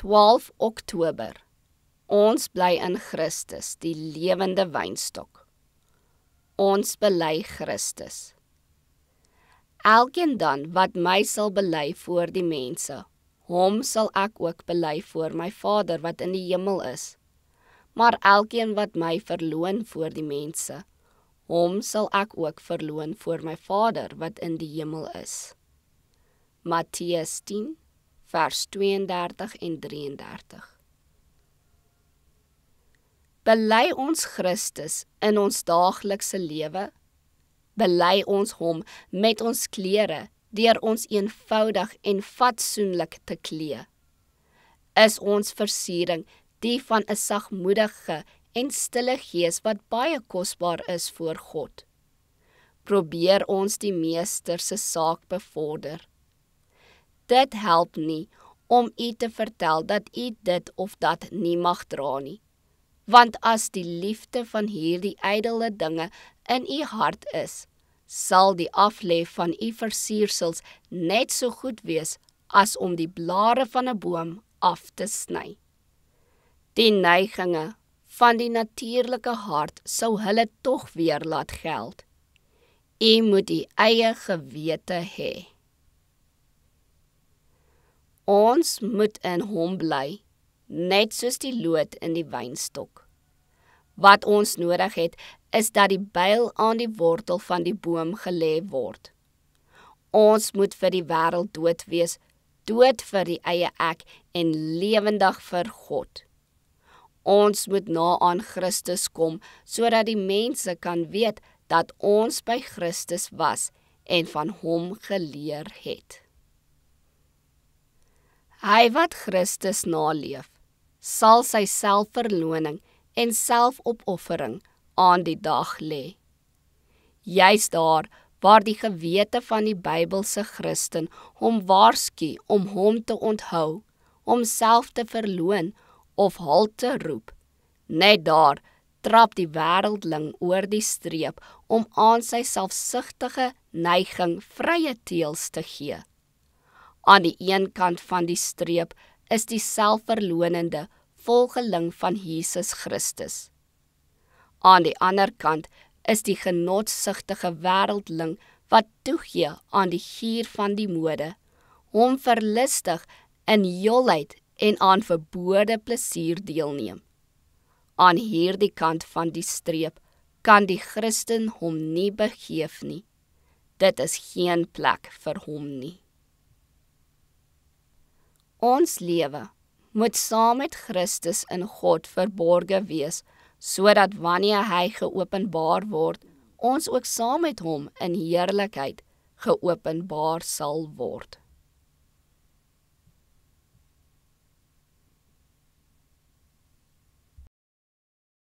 12 Oktober. Ons bly in Christus, die lewende wynstok. Ons bely Christus. Elkeen dan wat my sal bely voor die mense, hom sal ek ook bely voor my Vader wat in die hemel is. Maar elkeen wat my verloon voor die mense, hom sal ek ook verloon voor my Vader wat in die hemel is. Matteus 10, vers 32 en 33. Bely ons Christus in ons daaglikse lewe? Bely ons hom met ons klere, deur ons eenvoudig en fatsoenlik te klee? Is ons versiering die van 'n sagmoedige en stille gees wat baie kosbaar is voor God? Probeer ons die meester se saak bevorder? Dit help nie om u te vertel dat u dit of dat nie mag dra nie. Want as die liefde van hierdie ydelle dinge in u hart is, sal die aflê van u versiersels net so goed wees as om die blare van 'n boom af te sny. Die neiginge van die natuurlike hart sou hulle tog weer laat geld. U moet u eie gewete hê. Ons moet in hom bly, net soos die lood in die wynstok. Wat ons nodig het, is dat die byl aan die wortel van die boom gelê word. Ons moet vir die wêreld dood wees, dood vir die eie ek en lewendig vir God. Ons moet na aan Christus kom, sodat die mense kan weet dat ons by Christus was en van hom geleer het. Hy wat Christus naleef, sal sy selfverloning en selfopoffering aan die dag lê. Juist daar waar die gewete van die Bybelse Christen hom waarsku om hom te onthou, homself te verloon of halt te roep, net daar trap die wêreldling oor die streep om aan sy selfsugtige neiging vrye teels te gee. Aan die een kant van die streep is die selfverlonende volgeling van Jesus Christus. Aan die ander kant is die genotsugtige wêreldling wat toegee aan die gier van die mode, hom verlustig in heelheid en aan verbode plesier deelneem. Aan hierdie kant van die streep kan die Christen hom nie begeef nie. Dit is geen plek vir hom nie. Ons lewe moet saam met Christus in God verborge wees, sodat wanneer hy geopenbaar word, ons ook saam met hom in heerlikheid geopenbaar sal word.